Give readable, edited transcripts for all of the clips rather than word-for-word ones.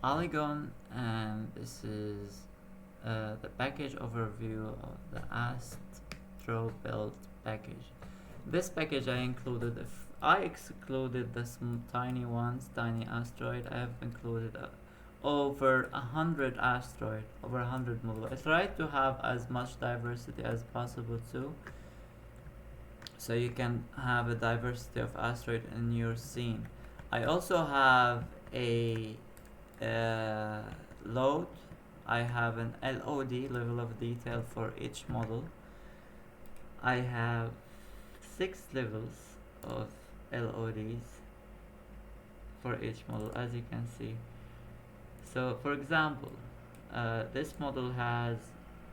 Polygon, and this is the package overview of the Astrobelt package. This package I included, if I excluded the tiny ones, tiny asteroid, I have included over 100 asteroid, over 100 models. I tried to have as much diversity as possible too, so you can have a diversity of asteroid in your scene. I also have a load. I have an LOD, level of detail, for each model. I have 6 levels of LODs for each model, as you can see. So for example, this model has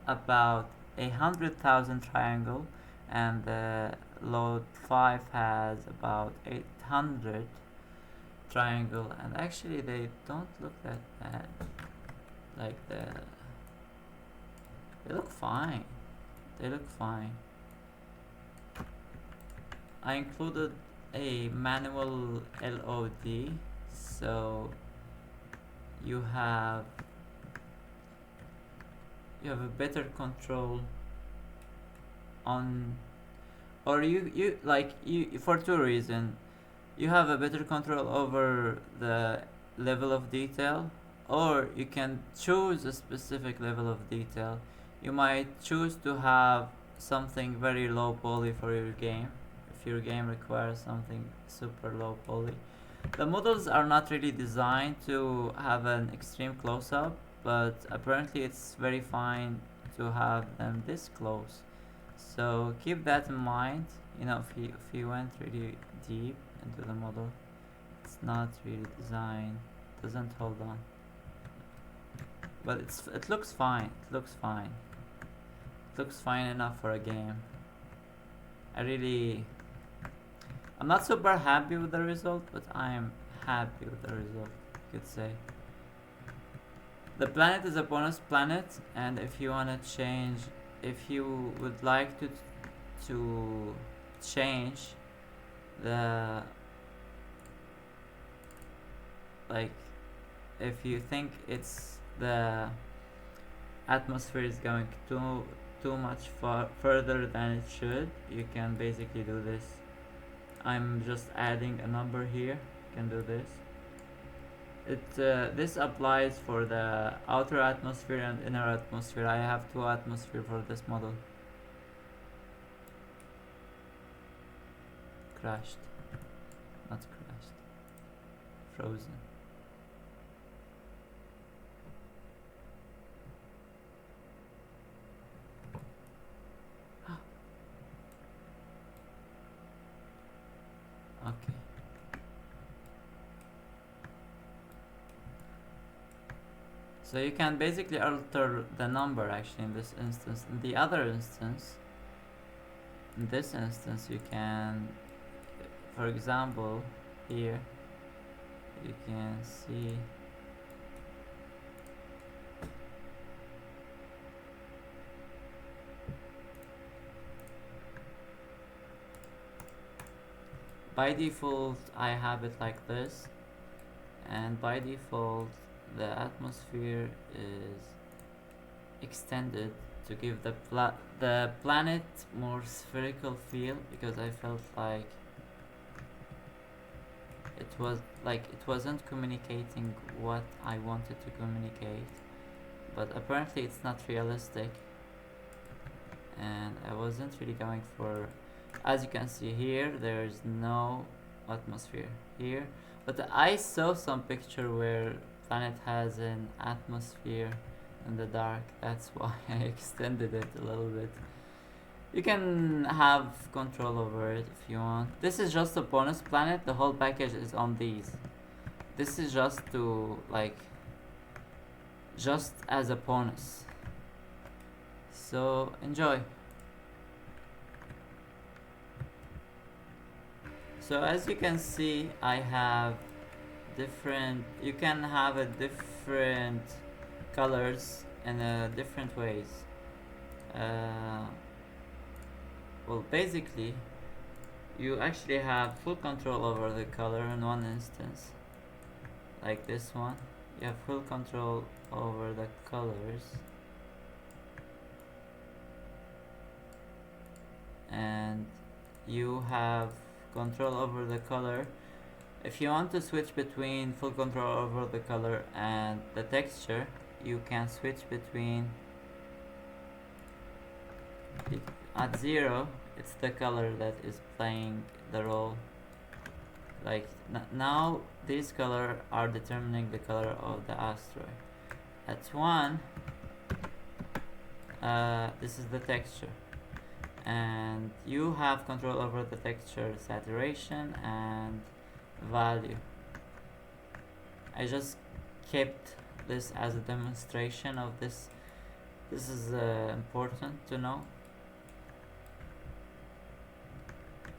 about 100,000 triangle, and the load 5 has about 800 triangle, and actually they don't look that bad. Like they look fine. They look fine. I included a manual LOD, so you have a better control on, or you like you for two reasons. You have a better control over the level of detail, or you can choose a specific level of detail. You might choose to have something very low poly for your game if your game requires something super low poly. The models are not really designed to have an extreme close-up, but apparently it's very fine to have them this close. So keep that in mind. You know, if you went really deep into the model, it's not really designed, doesn't hold on. But it looks fine. It looks fine. It looks fine enough for a game. I'm not super happy with the result, but I'm happy with the result, you could say. The planet is a bonus planet, and if you wanna change, if you would like to change the, like, if you think it's the atmosphere is going too much further than it should, you can basically do this. I'm just adding a number here. You can do this. This applies for the outer atmosphere and inner atmosphere. I have 2 atmosphere for this model. Crashed. Not crashed. Frozen. Okay. So you can basically alter the number actually in this instance. In the other instance, in this instance, you can, for example, here, you can see by default I have it like this, and by default the atmosphere is extended to give the planet more spherical feel, because I felt like it wasn't communicating what I wanted to communicate, but apparently it's not realistic, and I wasn't really going for, as you can see here, there's no atmosphere here, but I saw some picture where planet has an atmosphere in the dark. That's why I extended it a little bit. You can have control over it if you want. This is just a bonus planet. The whole package is on these. This is just to, like, just as a bonus. So enjoy. So as you can see, I have different, you can have a different colors in different ways. Well, basically you actually have full control over the color in one instance, like this one. You have full control over the colors, and you have control over the color. If you want to switch between full control over the color and the texture, you can switch between at 0. It's the color that is playing the role. Like now these colors are determining the color of the asteroid. At 1, this is the texture, and you have control over the texture saturation and value. I just kept this as a demonstration of this. This is important to know.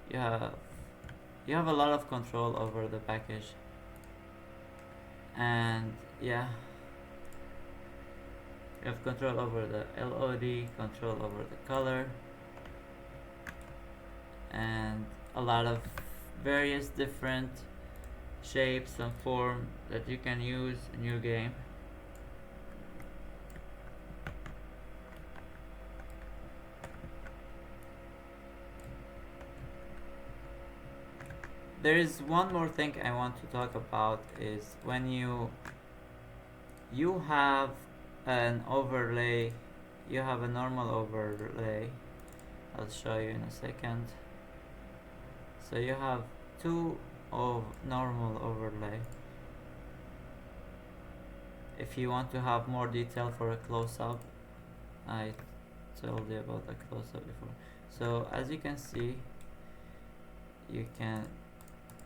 You have a lot of control over the package, and yeah, you have control over the LOD, control over the color, and a lot of various different shapes and form that you can use in your game. There is one more thing I want to talk about, is when you have an overlay, you have a normal overlay. I'll show you in a second. So you have two of normal overlay. If you want to have more detail for a close-up, I told you about the close-up before. So as you can see, you can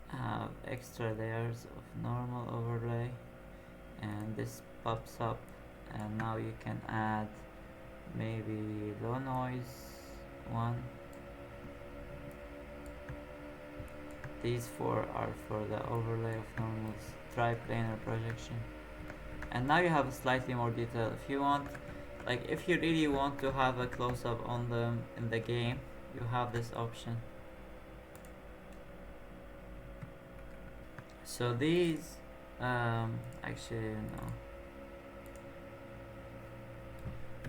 have extra layers of normal overlay, and this pops up, and now you can add maybe low noise one. These 4 are for the overlay of normal triplanar projection, and now you have slightly more detail. If you want, like if you really want to have a close-up on them in the game, you have this option. So these actually no.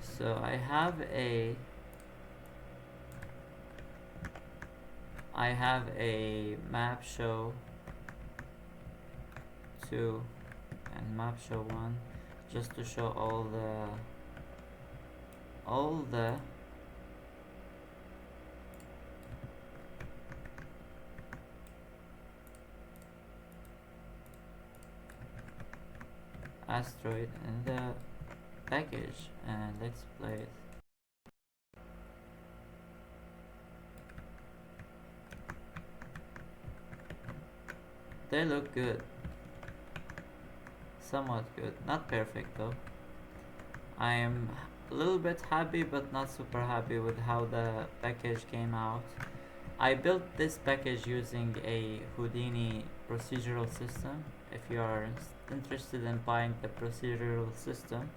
So I have a map show 2 and map show 1, just to show all the asteroid in the package, and let's play it. They look good, somewhat good, not perfect though. I am a little bit happy but not super happy with how the package came out. I built this package using a Houdini procedural system. If you are interested in buying the procedural system,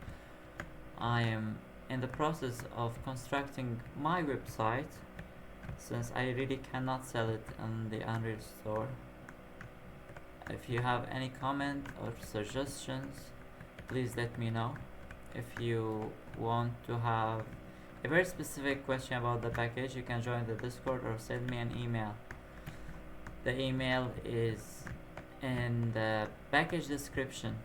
I am in the process of constructing my website, since I really cannot sell it on the Unreal Store. If you have any comment or suggestions, please let me know. If you want to have a very specific question about the package, you can join the Discord or send me an email. The email is in the package description.